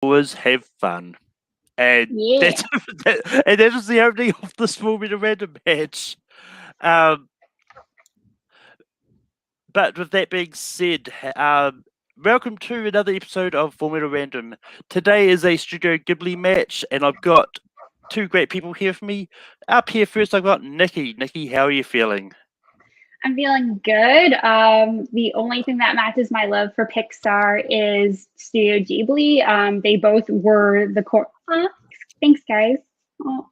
always have fun. And Yeah. that was the opening of the Small Metal Random match. But with that being said, welcome to another episode of Full Metal Random. Today is a Studio Ghibli match, and I've got two great people here for me. Up here first, I've got Nikki. Nikki, how are you feeling? I'm feeling good. The only thing that matches my love for Pixar is Studio Ghibli. They both were the core. Thanks, guys. Oh,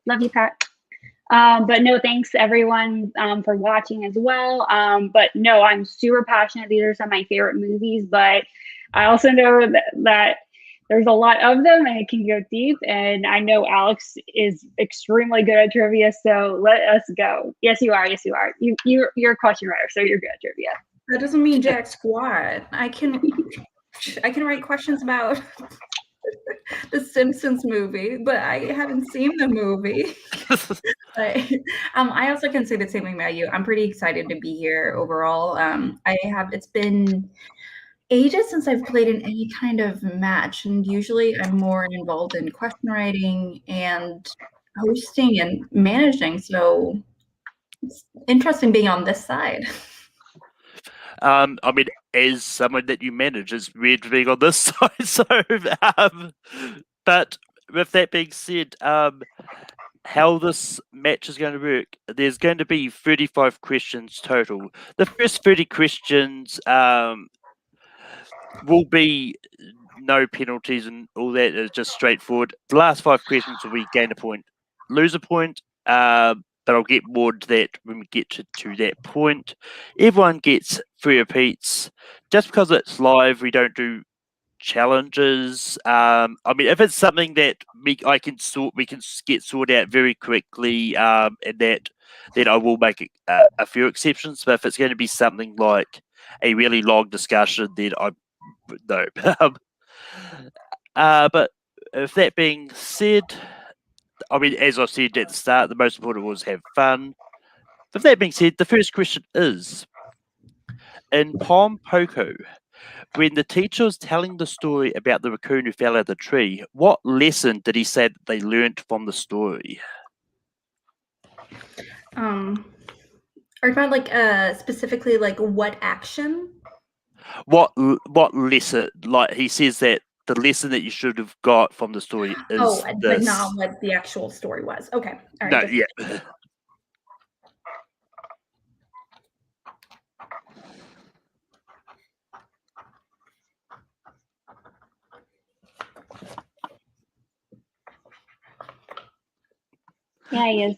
love you, Pat. But no, thanks everyone for watching as well. But no, I'm super passionate. These are some of my favorite movies, but I also know that there's a lot of them and it can go deep. And I know Alex is extremely good at trivia, so let us go. Yes, you are. Yes, you are. You're a question writer, so you're good at trivia. That doesn't mean jack squat. I can write questions about the Simpsons movie, but I haven't seen the movie. But, I also can say the same thing about you. I'm pretty excited to be here overall. It's been ages since I've played in any kind of match, and usually I'm more involved in question writing and hosting and managing. So it's interesting being on this side. I mean, as someone that you manage, it's weird being on this side. So, but with that being said, how this match is going to work, there's going to be 35 questions total. The first 30 questions will be no penalties and all that. It's just straightforward. The last 5 questions will be gain a point, lose a point. But I'll get more to that when we get to that point. Everyone gets 3 repeats. Just because it's live, we don't do challenges. I mean, if it's something that we can get sorted out very quickly, and that then I will make a few exceptions. But if it's going to be something like a really long discussion, then no. But if that being said, I mean, as I said at the start, the most important was have fun. With that being said, the first question is, in Pom Poko, when the teacher was telling the story about the raccoon who fell out of the tree, what lesson did he say that they learnt from the story? Are you about specifically what action? What lesson? Like he says that the lesson that you should have got from the story is but not what the actual story was. Okay, all right. No, yeah. Yeah, he is.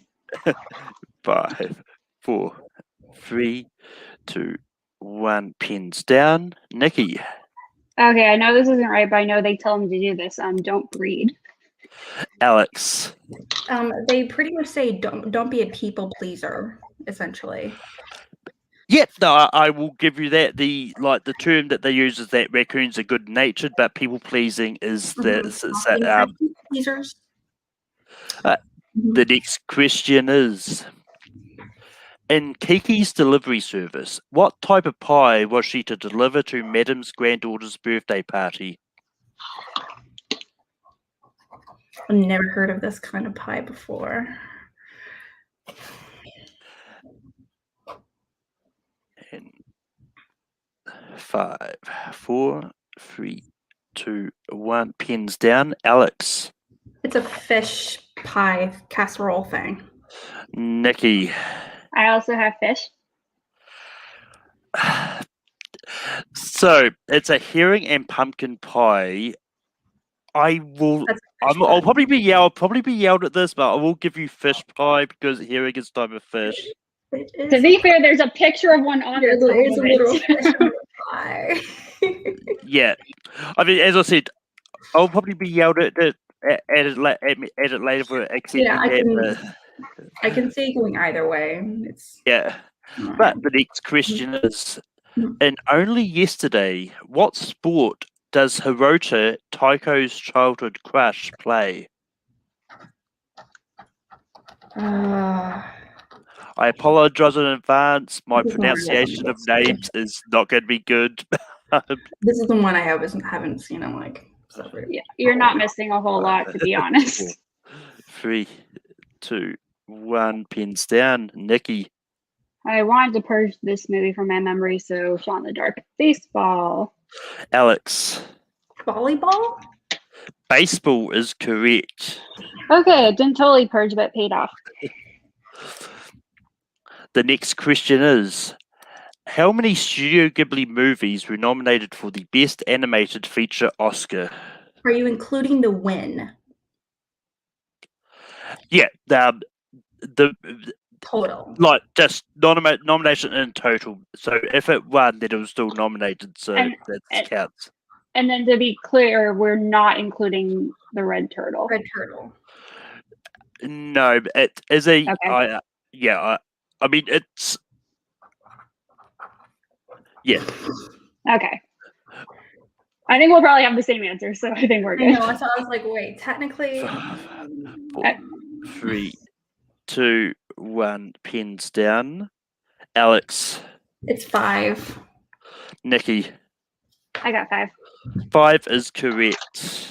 5, 4, 3, 2, 1. Pens down. Nikki. Okay, I know this isn't right, but I know they tell him to do this. Don't breed. Alex. They pretty much say don't be a people pleaser, essentially. Yep, no, I will give you that. The term that they use is that raccoons are good natured, but people pleasing is pleasers. The next question is, in Kiki's delivery service, what type of pie was she to deliver to Madam's granddaughter's birthday party? I've never heard of this kind of pie before. And 5, 4, 3, 2, 1. Pens down. Alex. It's a fish pie casserole thing. Nikki. I also have fish. So it's a herring and pumpkin pie. I'll probably be yelled at this, but I will give you fish pie because herring is type of fish. To be fair, there's a picture of one on it. There's a little fish pie. Yeah, I mean, as I said, I'll probably be yelled at it later for accepting that. I can see it going either way. Yeah, but the next question is, in Only Yesterday, what sport does Hirota, Taiko's childhood crush, play? I apologize in advance. My pronunciation of names is not going to be good. This is the one I haven't seen in Yeah, you're not missing a whole lot, to be honest. 3, 2, 1. Pins down. Nikki. I wanted to purge this movie from my memory, so shot in the dark. Baseball. Alex. Volleyball? Baseball is correct. Okay, it didn't totally purge, but it paid off. The next question is, how many Studio Ghibli movies were nominated for the Best Animated Feature Oscar? Are you including the win? Yeah, the Total. like just nomination in total. So if it won, then it was still nominated. So that counts. And then to be clear, we're not including the red turtle. Red turtle. No, it is a. Okay. I mean, it's. Yeah. Okay. I think we'll probably have the same answer, so I think we're good. I know. So I was like, wait, technically. 4, 3, 2, 1. Pens down. Alex. It's 5. Nikki. I got 5. 5 is correct.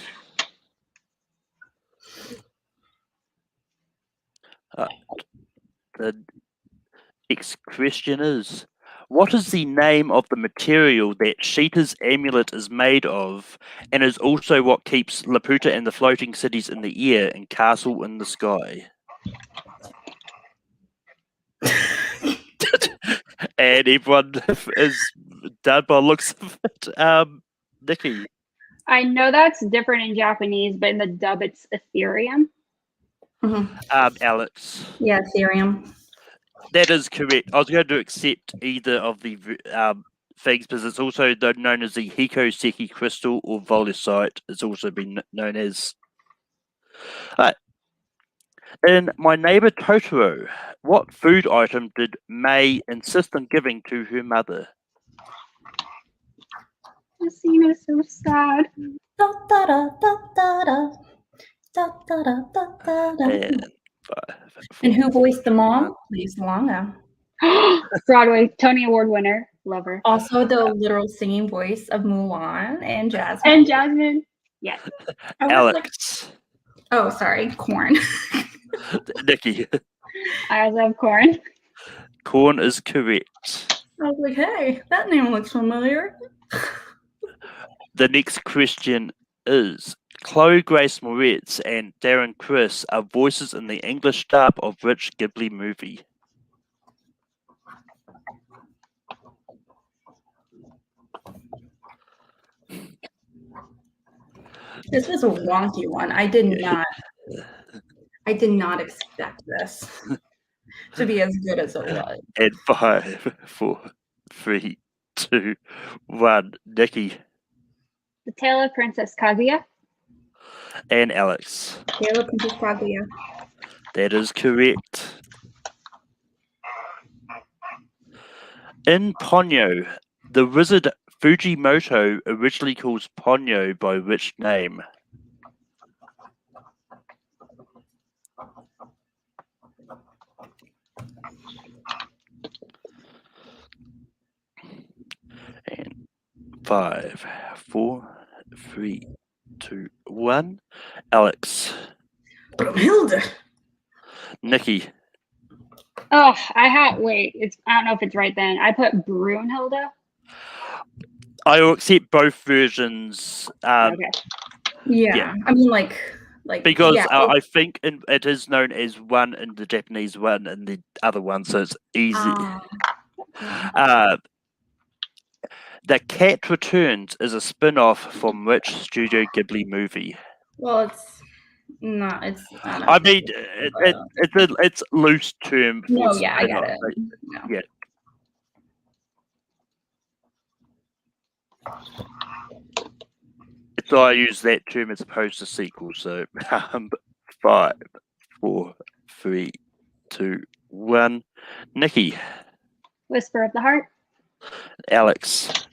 The next question is, what is the name of the material that Sheeta's amulet is made of, and is also what keeps Laputa and the floating cities in the air and Castle in the sky? And everyone is done by looks of it. Nikki. I know that's different in Japanese, but in the dub it's Ethereum. Alex. Yeah, Ethereum. That is correct. I was going to accept either of the things because it's also known as the Hikoseki crystal or volusite. It's also been known as. In My Neighbor Totoro, what food item did May insist on giving to her mother? This scene is so sad. Da, da, da, da, da, da. Da, da, da, da, da, da. And 5, 4, And who voiced the mom? Lisa Longa. Broadway Tony Award winner. Love her. Also the literal singing voice of Mulan and Jasmine. And Jasmine. Yes. Alex. Oh, sorry. Corn. Nikki. I also have corn. Corn is correct. I was like, hey, that name looks familiar. The next question is, Chloe Grace Moretz and Darren Criss are voices in the English dub of which Ghibli movie? This was a wonky one. I did not expect this to be as good as it was. And 5, 4, 3, 2, 1. Nikki. The Tale of Princess Kaguya. And Alex. Tale of Princess Kaguya. That is correct. In Ponyo, the wizard Fujimoto originally calls Ponyo by which name? And 5, 4, 3, 2, 1. Alex. Brunhilde. Nikki. Oh, I don't know if it's right then. I put Brunhilde. I will accept both versions. Okay. Yeah. I mean, like because yeah, I think it is known as one in the Japanese, one in the other one, so it's easy. The Cat Returns is a spin-off from which Studio Ghibli movie? well, it's not. It's. I mean, it's a loose term. For No, yeah, I spin-off. get it. No. Yeah. So I use that term as opposed to sequel. So 5, 4, 3, 2, 1. Nikki. Whisper of the Heart. Don't Alex.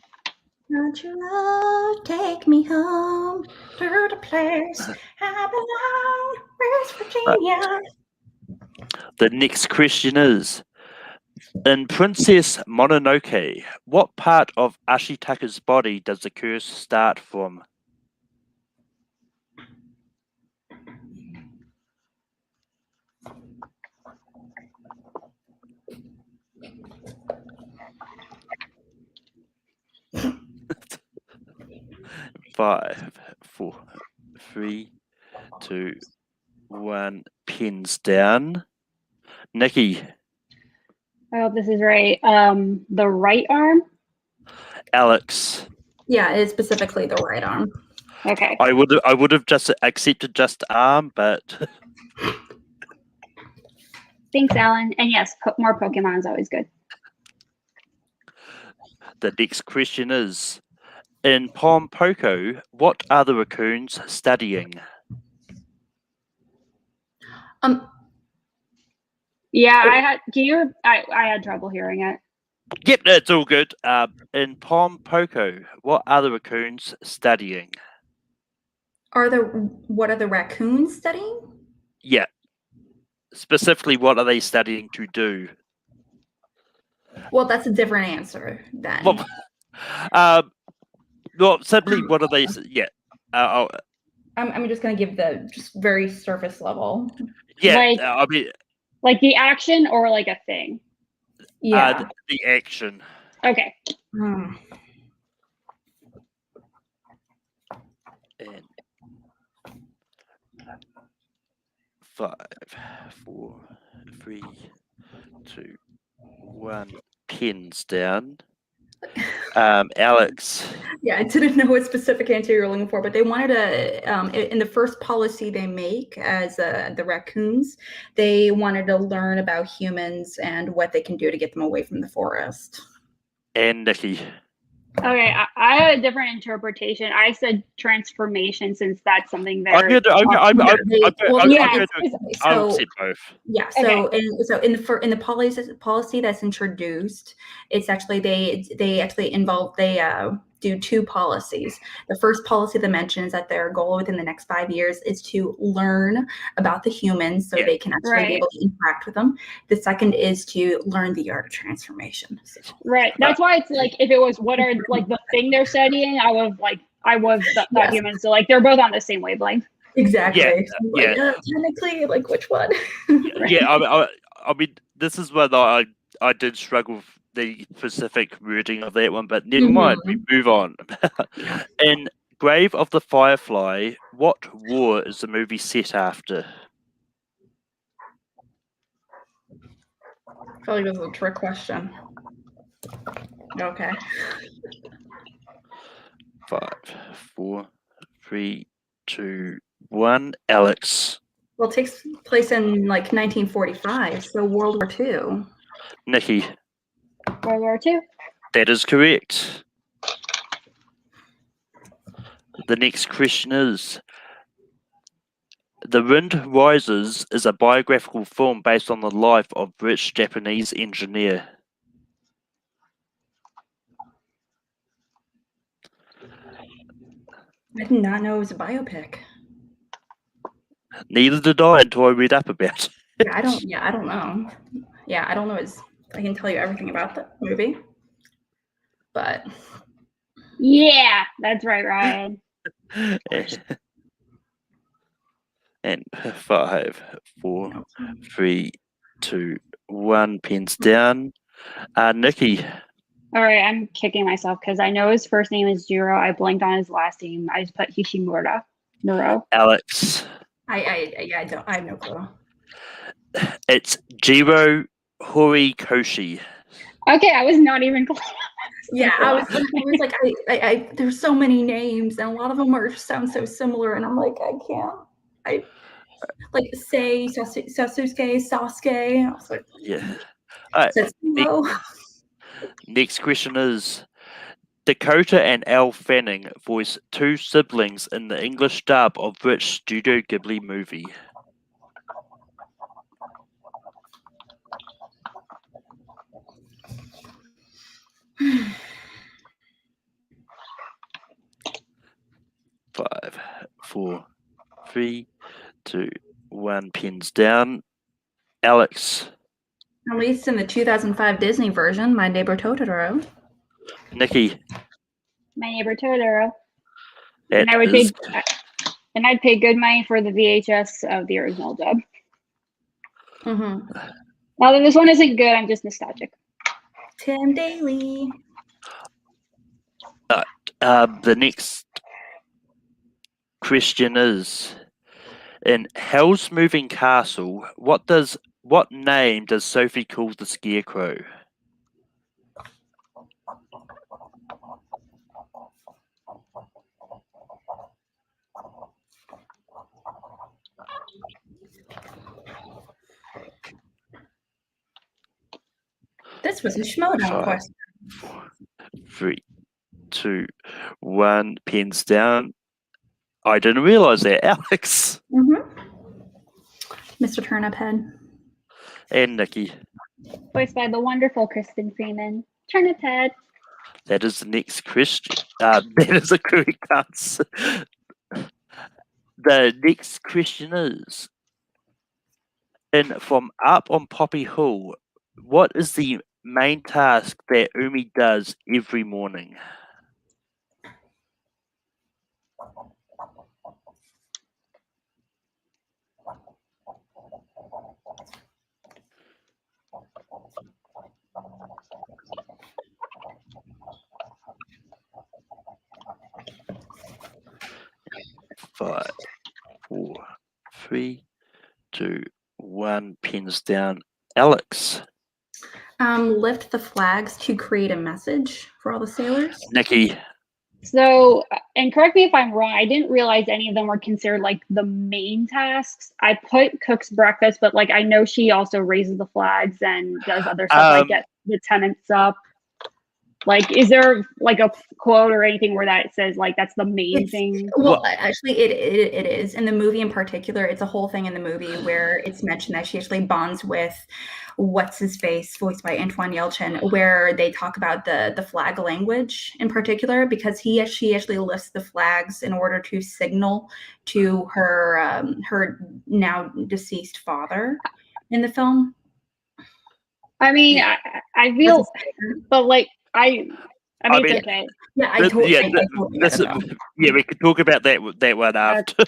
you love take me home to the place I belong, West Virginia. The next question is, in Princess Mononoke, what part of Ashitaka's body does the curse start from? Five, four, three, two, one. Pins down. Nikki, I hope this is right. The right arm. Alex. Yeah, it's specifically the right arm. Okay. I would have just accepted just arm, but Thanks, Alan. And yes, more Pokemon is always good. the next question is: in Pom Poko, what are the raccoons studying? Yeah, I had. I had trouble hearing it. Yep, that's all good. In Pom Poko, what are the raccoons studying? What are the raccoons studying? Yeah. Specifically, what are they studying to do? Well, that's a different answer then. Well, simply, what are they? Yeah. I'm just gonna give the just very surface level. Yeah. Like, I mean, like the action or like a thing. Yeah. The action. Okay. Hmm. And 5, 4, 3, 2, 1. Pins down. Alex. Yeah, I didn't know what specific answer you were looking for, but they wanted in the first policy they make as the raccoons, they wanted to learn about humans and what they can do to get them away from the forest. And Nikki. Okay, I had a different interpretation. I said transformation since that's something I'm they're. I'll say both. Yeah. So in the policy that's introduced, it's actually they do two policies. The first policy they mention is that their goal within the next 5 years is to learn about the humans so they can actually be able to interact with them. The second is to learn the art of transformation. So. Right. That's why it's like if it was what are like the thing they're studying, I was the humans. So like they're both on the same wavelength. Exactly. Yeah. Technically, like which one? Yeah. I mean, this is where I did struggle with the specific wording of that one, but never mind. We move on. In Grave of the Firefly, what war is the movie set after? I feel like this is a trick question. Okay. 5, 4, 3, 2, 1. Alex. Well, it takes place in like 1945, so World War II. Nikki. World War II. That is correct. The next question is: The Wind Rises is a biographical film based on the life of British Japanese engineer. I did not know it was a biopic. Neither did I until I read up about it. I don't know. Yeah, I don't know. I can tell you everything about the movie, but yeah, that's right, Ryan. And 5, 4, 3, 2, 1. Pens down. Nikki. All right, I'm kicking myself because I know his first name is Jiro. I blanked on his last name. I just put Hishimura. Noro. I Alex. have no clue. It's Jiro Horikoshi. Okay, I was not even close. Yeah, I was like, I there's so many names and a lot of them sound so similar, and I'm like, I can't. Like Sasuke. I was like, yeah. Next question is: Dakota and Elle Fanning voice two siblings in the English dub of which Studio Ghibli movie? Five, 4, 3, 2, 1. Pens down. Alex. At least in the 2005 Disney version, My Neighbor Totoro. Nikki. My Neighbor Totoro. And I'd pay good money for the VHS of the original dub. Now that this one isn't good, I'm just nostalgic. Tim Daly. The next question is, in Hell's Moving Castle, what name does Sophie call the Scarecrow? This was a Schmodown question. 3, 2, 1, pens down. I didn't realize that, Alex. Mr. Turniphead. And Nikki. Voiced by the wonderful Kristen Freeman. Turniphead. That is the next question. That is a correct answer. The next question is, from Up on Poppy Hill, what is the main task that Umi does every morning? Five, 4, 3, 2, 1, pens down. Alex. Lift the flags to create a message for all the sailors. Nikki. So, and correct me if I'm wrong, I didn't realize any of them were considered like the main tasks. I put cooks breakfast, but like I know she also raises the flags and does other stuff like get the tenants up. Like, is there like a quote or anything where that says like that's the main thing? Well, actually, it is in the movie in particular. It's a whole thing in the movie where it's mentioned that she actually bonds with what's his face, voiced by Antoine Yelchin, where they talk about the flag language in particular because she actually lifts the flags in order to signal to her her now deceased father in the film. I mean, I feel, but like. I mean, it's okay. Yeah, we could talk about that one after.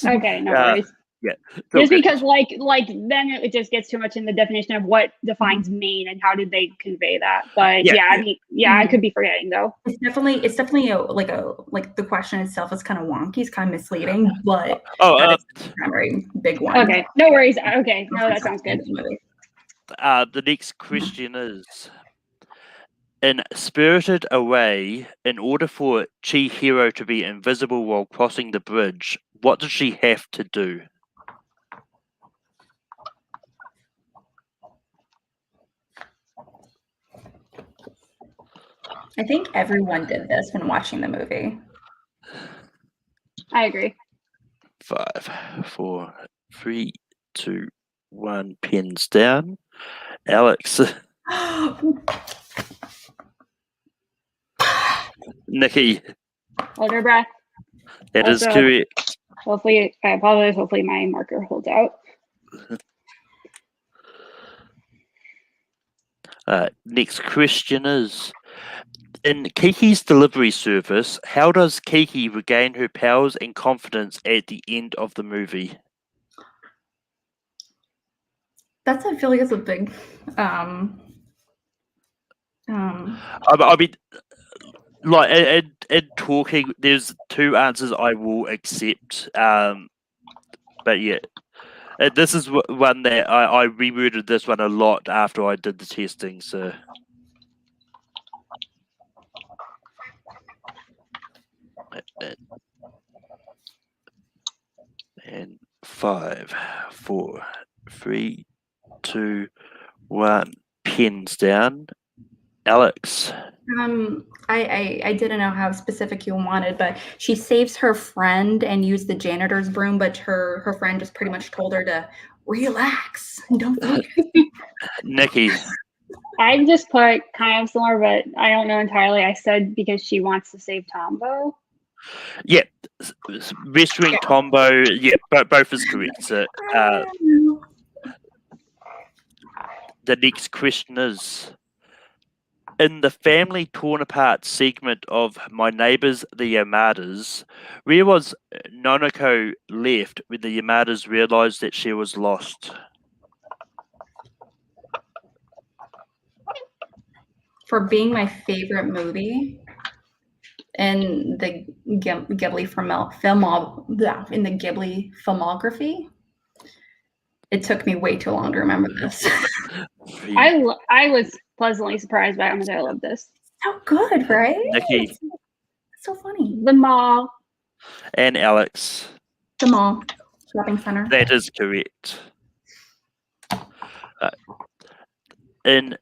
Okay, no worries. Yeah, just because like then it just gets too much in the definition of what defines mean and how did they convey that. But I mean, I could be forgetting though. It's definitely like the question itself is kind of wonky, it's kind of misleading, but that's a very big one. Okay, no worries. Okay, no, that sounds good. The next question is, in Spirited Away, in order for Chihiro to be invisible while crossing the bridge, what does she have to do? I think everyone did this when watching the movie. I agree. 5, 4, 3, 2, 1, pens down. Alex. Nikki. Hold your breath. That is correct. Hopefully, I apologize. Hopefully, my marker holds out. Next question is, in Kiki's delivery service, how does Kiki regain her powers and confidence at the end of the movie? I feel like it's a big. I mean, like in talking, there's two answers I will accept. But yeah, this is one that I reworded this one a lot after I did the testing. So, and 5, 4, 3, 2, 1, pens down. Alex. I didn't know how specific you wanted, but she saves her friend and used the janitor's broom, but her friend just pretty much told her to relax and don't think. Nikki. I just put kind of similar, but I don't know entirely. I said because she wants to save Tombo. Yeah, rescuing Tombo. Yeah, both is correct. So, the next question is, in the family torn apart segment of My Neighbors the Yamadas, where was Nonoko left when the Yamadas realized that she was lost? for being my favorite movie in the Ghibli in the Ghibli filmography, it took me way too long to remember this. I was pleasantly surprised by how much I love this. So good, right? Nikki. It's so funny. The mall. And Alex. The mall. Shopping center. That is correct. In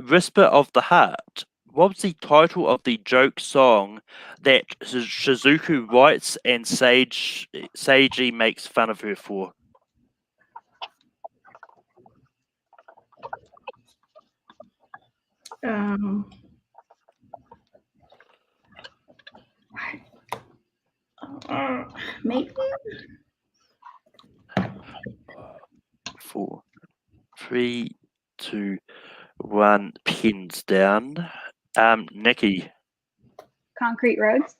Whisper of the Heart, what was the title of the joke song that Shizuku writes and Seiji makes fun of her for? Maybe 4, 3, 2, 1. Pins down. Nikki Concrete roads.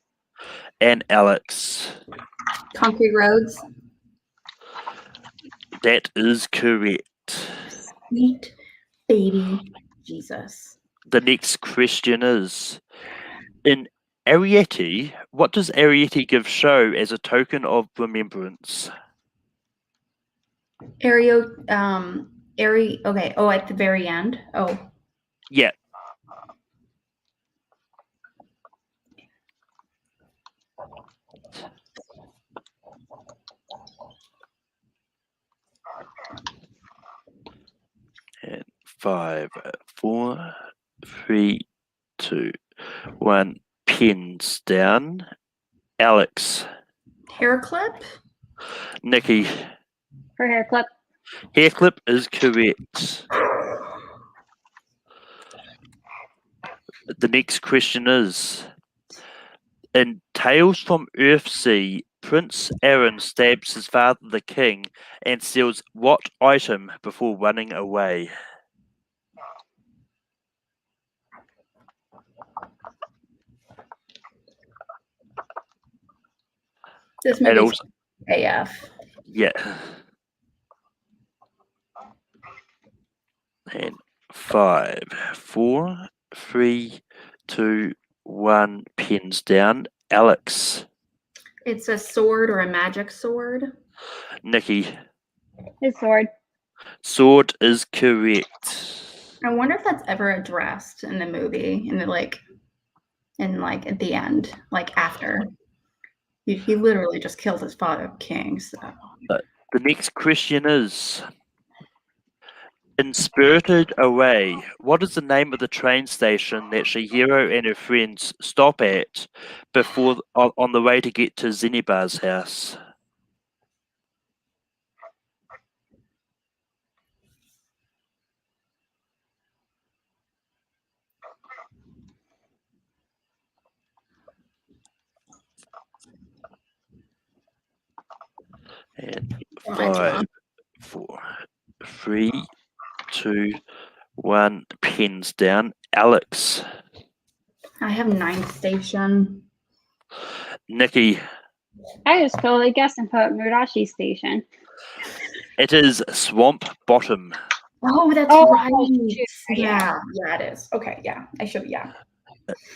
and Alex. Concrete Roads. That is correct. Sweet baby Jesus. The next question is, in Ariete, what does Ariete give show as a token of remembrance? Okay. Oh, at the very end. Oh. Yeah. And 5, 4, 3, 2, 1. Pins down. Alex. Hair clip. Nikki. Her hair clip. Hair clip is correct. The next question is, in Tales from Earthsea, Prince Aaron stabs his father the king and steals what item before running away? This movie's AF. Yeah. And 5, 4, 3, 2, 1. Pins down. Alex. It's a sword or a magic sword. Nikki. His sword. Sword is correct. I wonder if that's ever addressed in the movie, at the end, like after. He literally just killed his father, king. So. The next question is, in Spirited Away, what is the name of the train station that Chihiro and her friends stop at before on the way to get to Zeniba's house? And 5, 4, 3, 2, 1. Pins down. Alex. I have Ninth Station. Nikki. I just totally guessed and put Murashi Station. It is Swamp Bottom. Oh, that's right. Yeah, it is. Okay, yeah. I should, yeah.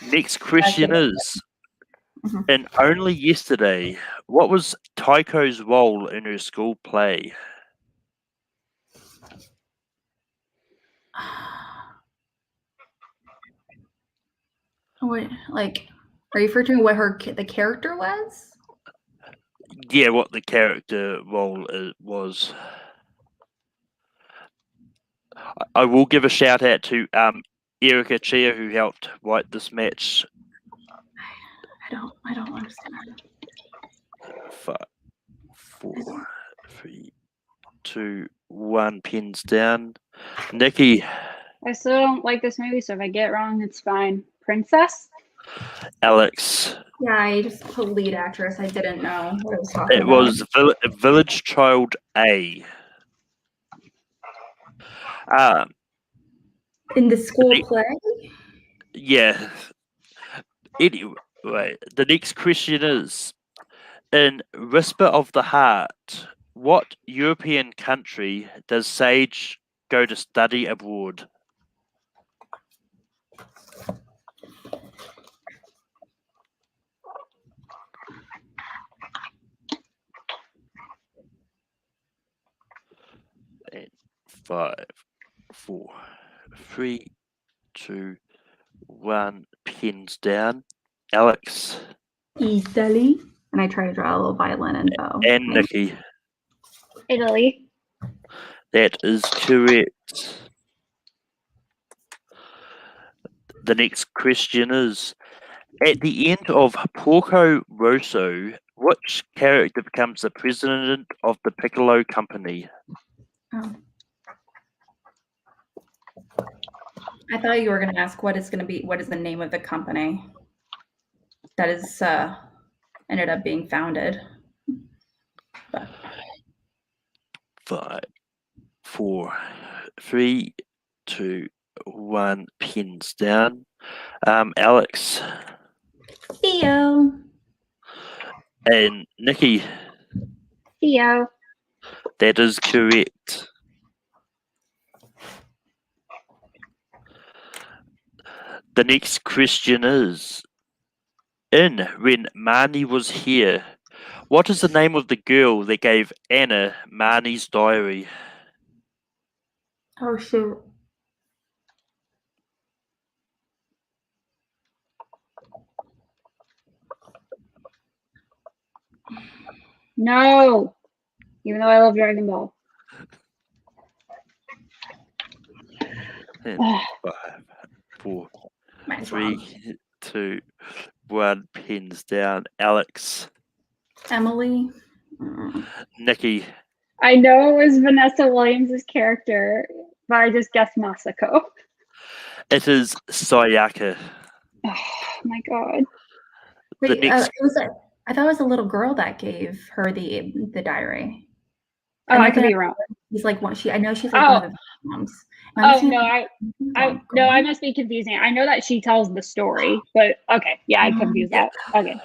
Next question is, in Only Yesterday, what was Taiko's role in her school play? What, like, are you referring to what the character was? Yeah, what the character role was. I will give a shout out to Erika Chia, who helped write this match. I don't understand. 5, 4, 3, 2, 1. Pins down. Nikki. I still don't like this movie, so if I get it wrong, it's fine. Princess? Alex. Yeah, I just put lead actress. I didn't know what I was talking It about. was Village Child A. In the school play? Yeah. Anyway, the next question is, in Whisper of the Heart, what European country does Sage go to study abroad? 5, 4, 3, 2, 1. Pins down. Alex. Italy. And I try to draw a little violin and bow. And Nikki. Italy. That is correct. The next question is, at the end of Porco Rosso, which character becomes the president of the Piccolo Company? Oh. I thought you were going to ask what is the name of the company that is ended up being founded. But. 5, 4, 3, 2, 1. Pins down. Alex. Theo. And Nikki. Theo. That is correct. The next question is, in When Marnie Was Here, what is the name of the girl that gave Anna Marnie's diary? Oh, shoot. No. Even though I love Dragon Ball. 5, 4, Mine's 3, wrong. 2, 1. Pins down. Alex. Emily. Nikki. I know it was Vanessa Williams' character, but I just guessed Masako. It is Sayaka. Oh my god. Wait, next- I thought it was a little girl that gave her the diary. Oh, I could be wrong. He's like one. I know she's like one of the moms. Oh no, I must be confusing. I know that she tells the story, but okay, yeah, I confused that. Okay.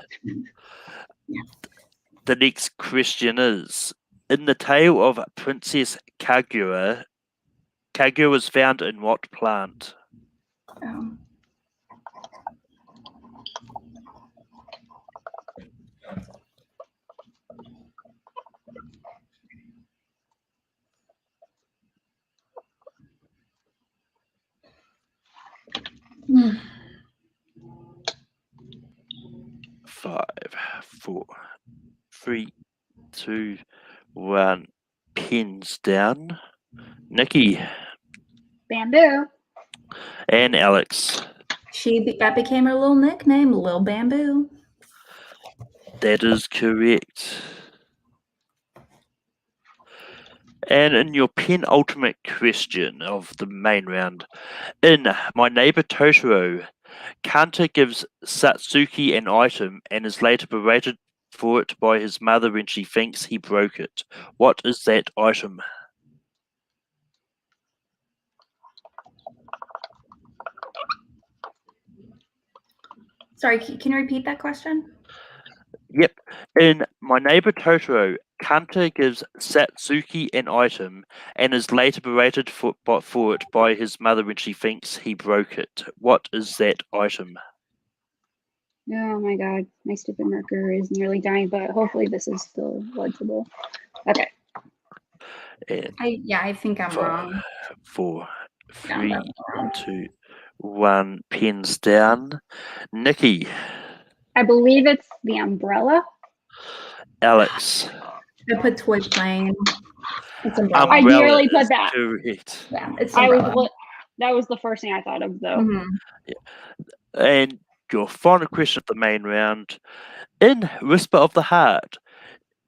The next question is, in the tale of Princess Kaguya, Kaguya was found in what plant? Hmm. 5, 4, 3, 2, 1. Pins down. Nikki. Bamboo. And Alex. That became her little nickname, Lil Bamboo. That is correct. And in your penultimate question of the main round, in My Neighbor Totoro, Kanta gives Satsuki an item and is later berated for it by his mother when she thinks he broke it. What is that item? Sorry, can you repeat that question? Yep. In My Neighbor Totoro, Kanta gives Satsuki an item and is later berated for it by his mother when she thinks he broke it. What is that item? Oh my god, my stupid marker is nearly dying, but hopefully this is still legible. Okay. I think I'm wrong. 4, 3, 2, 1. Pens down. Nikki. I believe it's the umbrella. Alex. I put toy plane. It's umbrella. I nearly put that. Correct. Yeah, it's umbrella. That was the first thing I thought of, though. Mm-hmm. Yeah. And your final question of the main round. In Whisper of the Heart,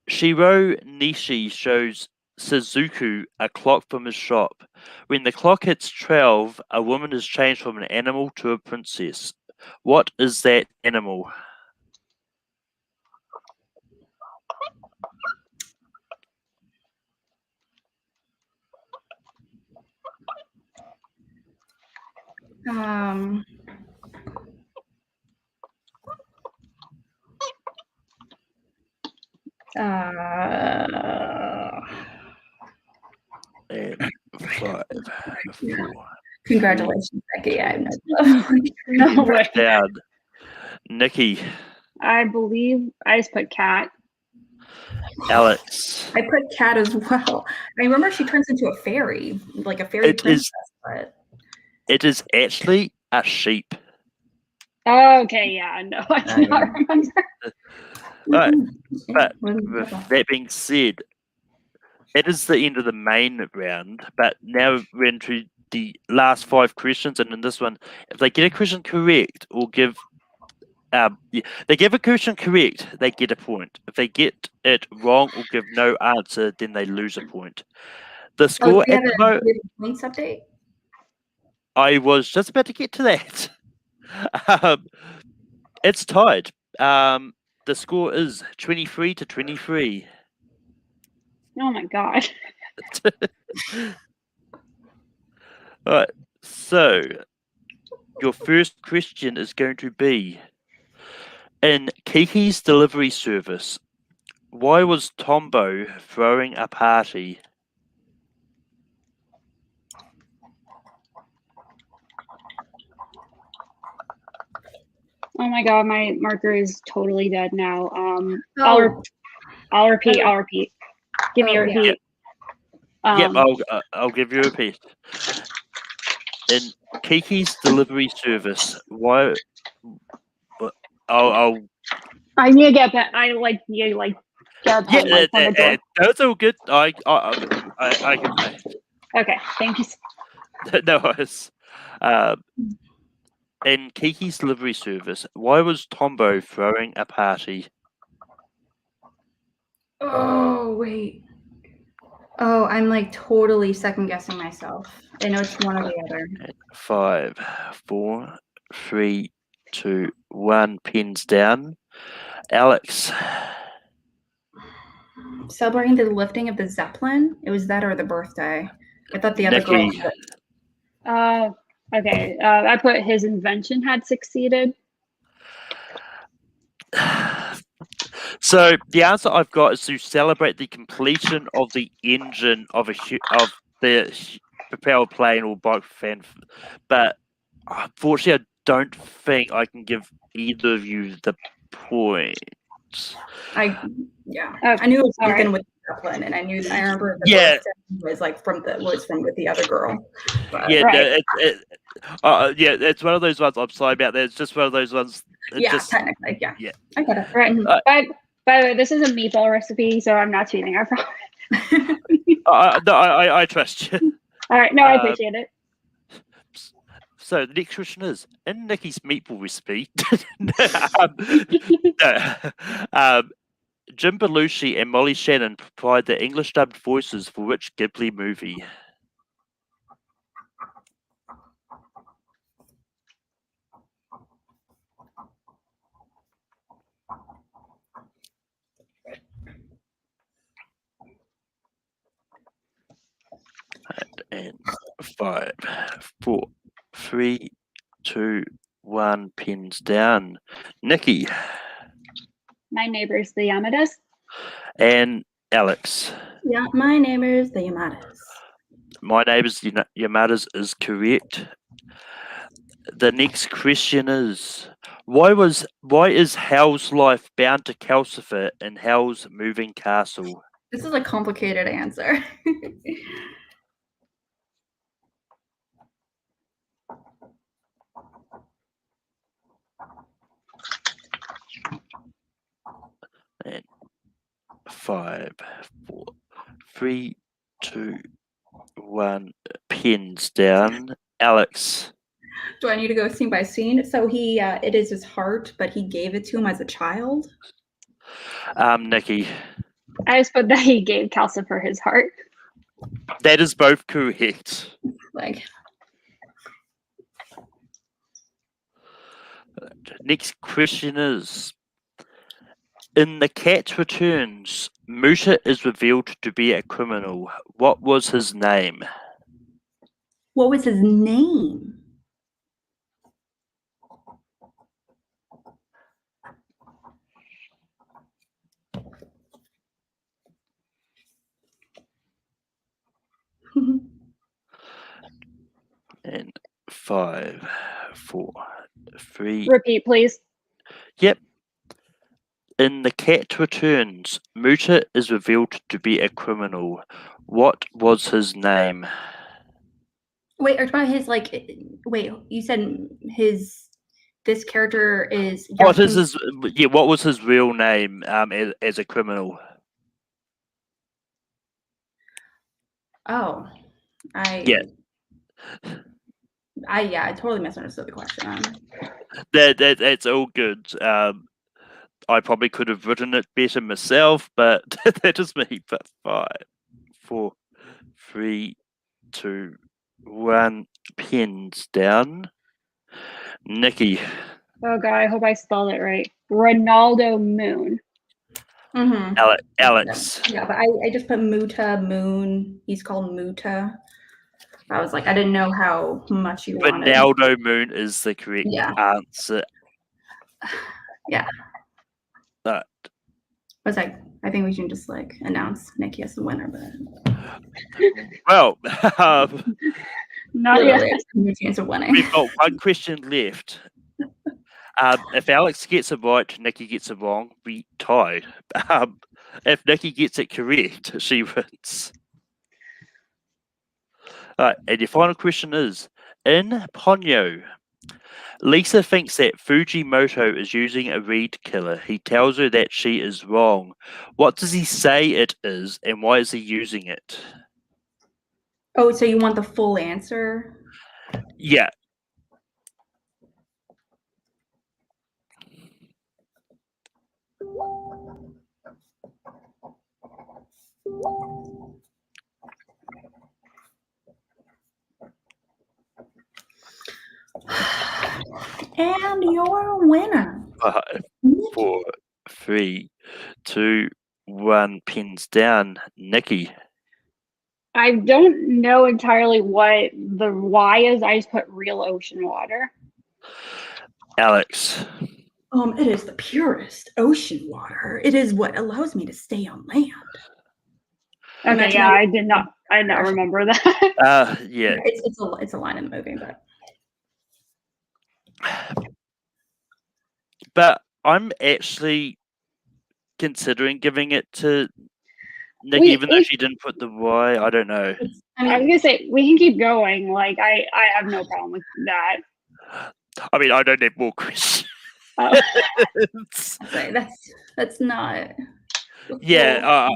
Shiro Nishi shows Suzuku a clock from his shop. When the clock hits 12, a woman is changed from an animal to a princess. What is that animal? And 5, 4. Congratulations, Becky. I have no No way. Down. Nikki. I believe I just put cat. Alex. I put cat as well. I remember she turns into a fairy, like a fairy princess. But It is actually a sheep. Okay, yeah, no, I do not remember. Right, but with that being said, it is the end of the main round. But now we're into the last 5 questions, and in this one, if they get a question correct or give they give a question correct, they get a point. If they get it wrong or give no answer, then they lose a point. The score at the moment. Points update. I was just about to get to that. It's tied. The score is 23-23. Oh my god. All right. So your first question is going to be: in Kiki's delivery service, why was Tombo throwing a party? Oh my god, my marker is totally dead now. I'll repeat. Give me a repeat. Yep, I'll give you a repeat. In Kiki's delivery service, why? I need to get that. I like you like get a pen, yeah, like, on the door. that's all good. I can say. Okay, thank you. No worries. In Kiki's delivery service, why was Tombo throwing a party? Oh wait. Oh, I'm like totally second guessing myself. I know it's one or the other. 5, 4, 3, 2, 1. Pens down. Alex. Celebrating the lifting of the Zeppelin. It was that or the birthday. I thought the other girl. Okay. I put his invention had succeeded. So the answer I've got is to celebrate the completion of the engine of the propelled plane or bike fan, but unfortunately, I don't think I can give either of you the point. I knew it was something with Zeppelin, and I remember the birthday was like with the other girl. But, it's one of those ones. I'm sorry about that. It's just one of those ones. Technically, yeah. I get it. Right. By the way, this is a meatball recipe, so I'm not cheating. I promise. No, I trust you. All right. No, I appreciate it. So the next question is: in Nikki's meatball recipe, Jim Belushi and Molly Shannon provide the English dubbed voices for which Ghibli movie? And 5, 4, 3, 2, 1. Pens down. Nikki. My neighbors, the Yamadas. And Alex. Yeah, my neighbors, the Yamadas. My neighbors, Yamadas is correct. The next question is: why is Hal's life bound to calcifer in Hal's moving castle? This is a complicated answer. And 5, 4, 3, 2, 1. Pens down. Alex. Do I need to go scene by scene? So it is his heart, but he gave it to him as a child. Nikki. I just put that he gave Calcifer his heart. That is both correct. Next question is: in The Cat Returns, Muta is revealed to be a criminal. What was his name? What was his name? And 5, 4, 3. Repeat, please. Yep. In The Cat Returns, Muta is revealed to be a criminal. What was his name? Wait, are you talking about his wait, you said this character is What was his real name as a criminal? Oh, Yeah. I totally misunderstood the question. That's all good. I probably could have written it better myself, but that is me. But 5, 4, 3, 2, 1. Pins down. Nikki. Oh god, I hope I spelled it right. Ronaldo Moon. Mm-hmm. Alex. Yeah, but I just put Muta Moon. He's called Muta. I was like, I didn't know how much you wanted. Ronaldo Moon is the correct answer. Yeah. But I was like, I think we should just announce Nikki as the winner, but well, Not yet. no chance of winning. We've got one question left. If Alex gets it right, Nikki gets it wrong, we tie. If Nikki gets it correct, she wins. And your final question is, in Ponyo, Lisa thinks that Fujimoto is using a reed killer. He tells her that she is wrong. What does he say it is, and why is he using it? Oh, so you want the full answer? Yeah. And your winner. 5, 4, 3, 2, 1. Pins down. Nikki. I don't know entirely what the why is. I just put real ocean water. Alex. It is the purest ocean water. It is what allows me to stay on land. Okay, yeah, I did not remember that. Yeah. It's a line in the movie, but I'm actually considering giving it to Nikki, even though she didn't put the why. I don't know. I was gonna say we can keep going. Like I have no problem with that. I mean, I don't have more questions. That's not. Yeah,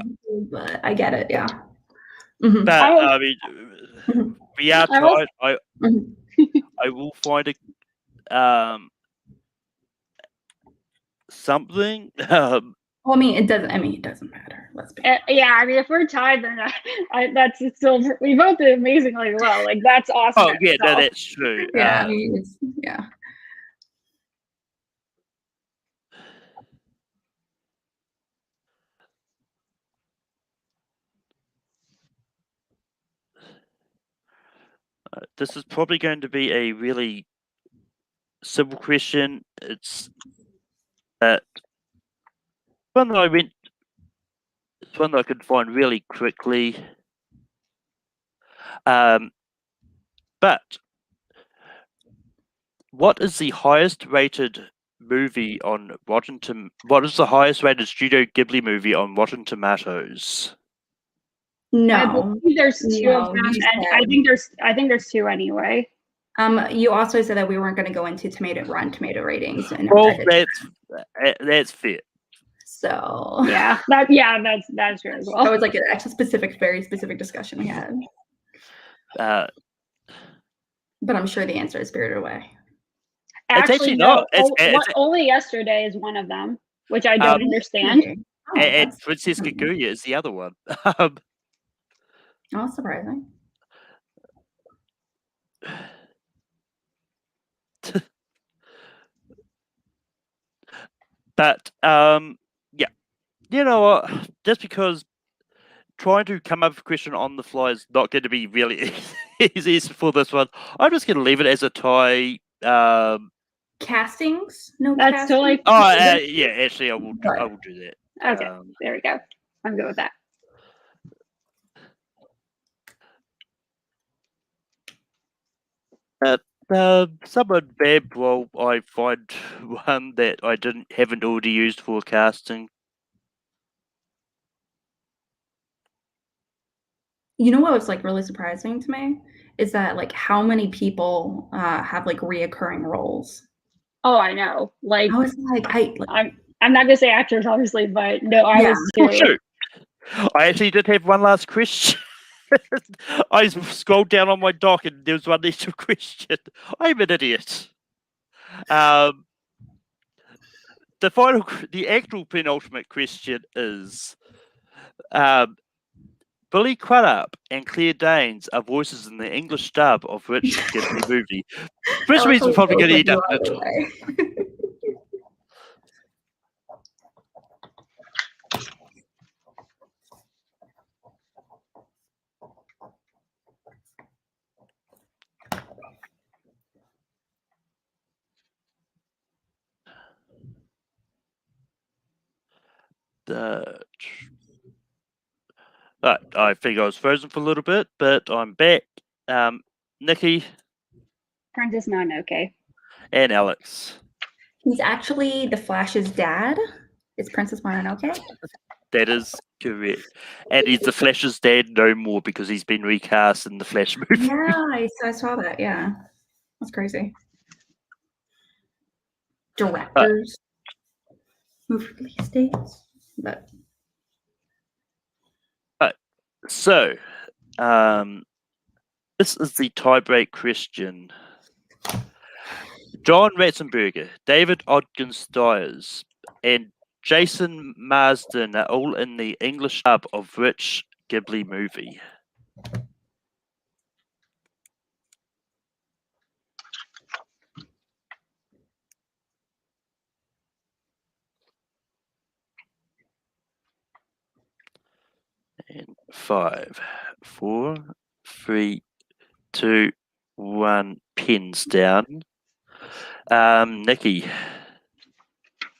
but I get it. Yeah. Mm-hmm. But I mean, we are tied. I will find a something. Well, I mean, it doesn't matter. Let's be honest. Yeah, I mean, if we're tied, then that's still we both did amazingly well. Like that's awesome. Oh yeah, no, that's true. Yeah, I mean, yeah. This is probably going to be a really simple question. It's one that it's one that I could find really quickly. But what is the highest rated movie on Rotten? What is the highest rated Studio Ghibli movie on Rotten Tomatoes? No, I believe there's two of them, and I think there's two anyway. You also said that we weren't going to go into Rotten Tomato ratings. Well, that's fair. So that's true as well. That was like an actual very specific discussion we had. But I'm sure the answer is Spirited Away. Actually, no. Only Yesterday is one of them, which I don't understand. And Princess Kaguya is the other one. Oh, surprising. But yeah, you know what? Just because trying to come up with a question on the fly is not going to be really easy for this one, I'm just going to leave it as a tie. Castings? No, that's castings? totally. Oh yeah, actually, I will do that. Okay, there we go. I'm good with that. Someone bad. Well, I find one that I haven't already used for casting. You know what was like really surprising to me is that like how many people have like reoccurring roles. Oh, I know. Like, I was like, I'm not gonna say actors, obviously, but no, I Yeah. was too. Oh, shoot. I actually did have one last question. I scrolled down on my doc and there was one extra question. I'm an idiot. The actual penultimate question is, Billy Crudup and Claire Danes are voices in the English dub of which Ghibli movie? First Alex reason will probably go going to with end up you in either it. way. Right, I think I was frozen for a little bit, but I'm back. Nikki Princess Mononoke. and Alex. He's actually the Flash's dad. It's Princess Mononoke. That is correct. And he's the Flash's dad no more because he's been recast in the Flash movie. Yeah, I saw that. Yeah, that's crazy. Directors, movie release dates, but So, this is the tiebreak question. John Ratzenberger, David Ogden Stiers, and Jason Marsden are all in the English dub of which Ghibli movie? And 5, 4, 3, 2, 1. Pins down. Nikki.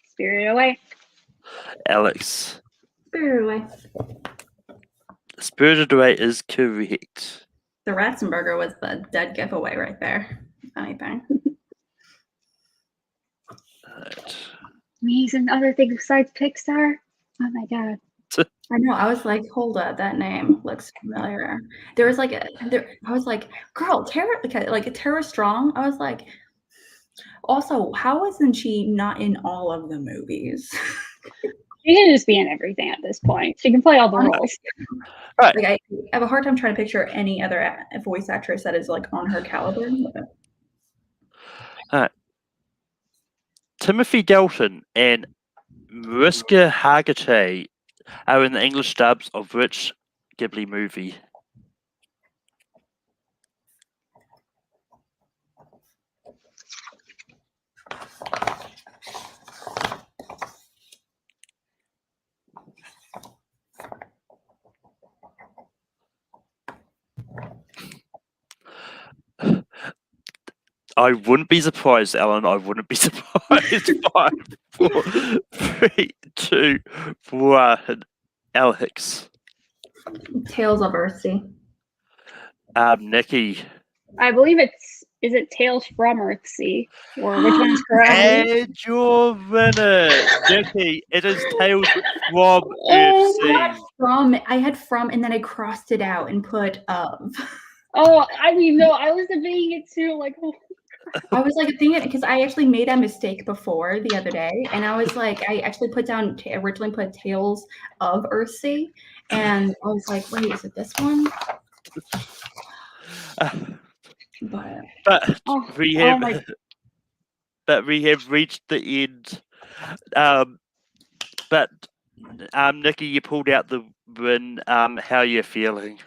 Spirited Away. Alex. Spirited Away. Spirited Away is correct. The Ratzenberger was the dead giveaway right there. If anything. Right. He's in other things besides Pixar. Oh my god. I know. I was like, hold up, that name looks familiar. There was like I was like, girl, Tara, like Tara Strong. I was like, also, how isn't she not in all of the movies? She can just be in everything at this point. She can play all the roles. Right. Like I have a hard time trying to picture any other voice actress that is like on her caliber. All right. Timothy Dalton and Mariska Hargitay are in the English dubs of which Ghibli movie? I wouldn't be surprised, Alan. I wouldn't be surprised. 5, 4, 3, 2, 1. Alex. Tales of Earthsea. Nikki. I believe is it Tales from Earthsea? Or which one's correct? And your winner, Nikki. It is Tales from Earthsea. I had from, and then I crossed it out and put of. Oh, I mean, no, I was debating it too. Like, oh. I was like thinking because I actually made a mistake before the other day, and I was like, I actually put down originally put Tales of Earthsea, and I was like, wait, is it this one? But we have reached the end. But Nikki, you pulled out the win. How are you feeling?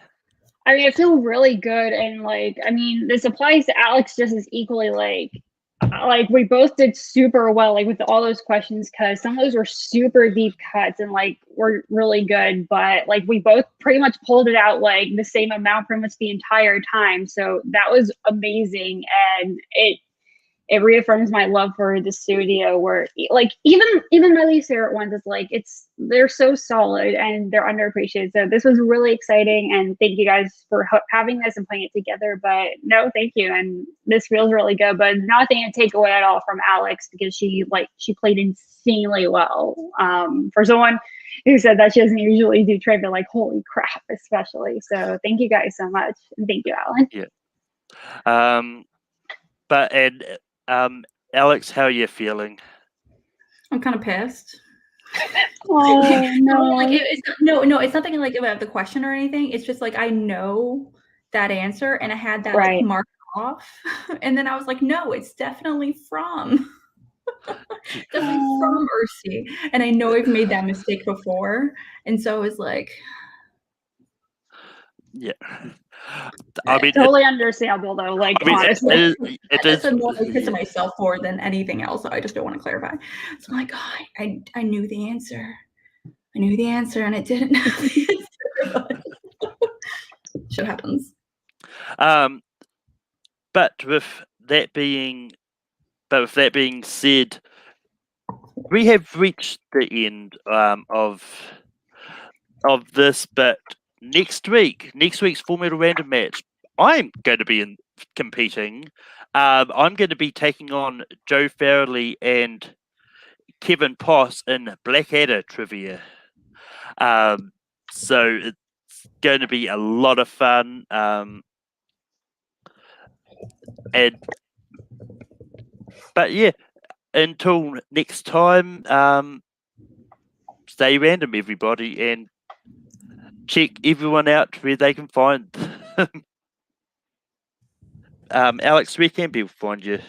I mean, I feel really good, and like, I mean, this applies to Alex just as equally. Like we both did super well, like with all those questions, because some of those were super deep cuts and like were really good. But like we both pretty much pulled it out like the same amount pretty much the entire time. So that was amazing, and it it reaffirms my love for the studio. Where like even my least favorite ones is like they're so solid and they're underappreciated. So this was really exciting, and thank you guys for having this and putting it together. But no, thank you, and this feels really good. But nothing to take away at all from Alex, because she played insanely well. For someone who said that she doesn't usually do trivia, like holy crap, especially. So thank you guys so much, and thank you, Alan. Yeah. Alex, how are you feeling? I'm kind of pissed. Oh no! Like it's nothing like about the question or anything. It's just like I know that answer, and I had that like marked off, and then I was like, no, it's definitely from. Definitely from Ursi, and I know I've made that mistake before, and so it was like, yeah. I mean, totally understandable though. Like, honestly, it is more pissing myself more than anything else. I just don't want to clarify. So I'm like, oh, I knew the answer. I knew the answer, and it didn't know the answer. Shit happens. But with that being said, we have reached the end of this. But next week's Full Metal Random match, I'm going to be competing. I'm going to be taking on Joe Farrelly and Kevin Poss in Blackadder trivia. So it's going to be a lot of fun. But yeah, until next time, stay random, everybody, and check everyone out where they can find. Alex, where can people find you?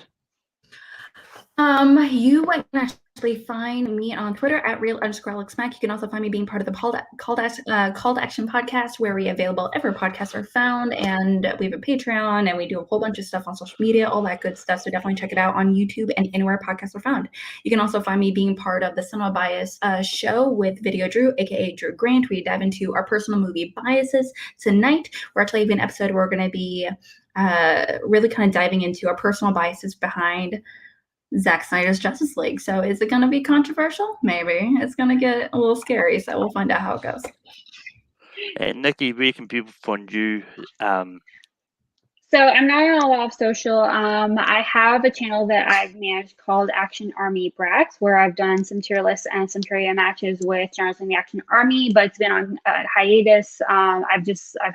You can actually find me on Twitter at real_AlexMac. You can also find me being part of the Call to Action podcast, where we available every podcasts are found, and we have a Patreon, and we do a whole bunch of stuff on social media, all that good stuff. So definitely check it out on YouTube and anywhere podcasts are found. You can also find me being part of the Cinema Bias show with Video Drew, aka Drew Grant. We dive into our personal movie biases. Tonight, we're actually having an episode where we're going to be really kind of diving into our personal biases behind Zack Snyder's Justice League. So is it going to be controversial? Maybe. It's going to get a little scary, so we'll find out how it goes. And Nikki, where can people find you? So I'm not on a lot of social. I have a channel that I've managed called Action Army Brats, where I've done some tier lists and some trivia matches with generals in the Action Army, but it's been on hiatus. I've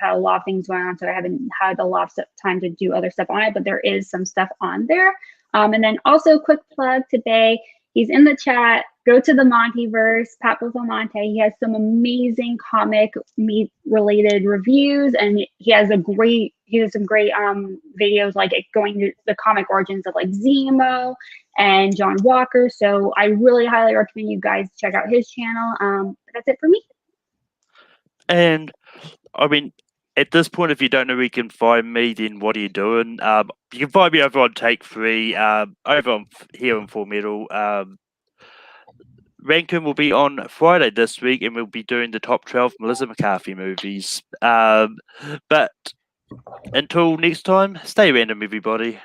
had a lot of things going on, so I haven't had a lot of time to do other stuff on it, but there is some stuff on there. And then also quick plug today, he's in the chat. Go to the Montyverse, Pat Monte. He has some amazing comic meat related reviews, and he has some great videos like going to the comic origins of like Zemo and John Walker. So I really highly recommend you guys check out his channel. That's it for me. And I mean, at this point, if you don't know where you can find me, then what are you doing? You can find me over on Take 3, over on here on Full Metal. Rankin will be on Friday this week, and we'll be doing the top 12 Melissa McCarthy movies. But until next time, stay random, everybody.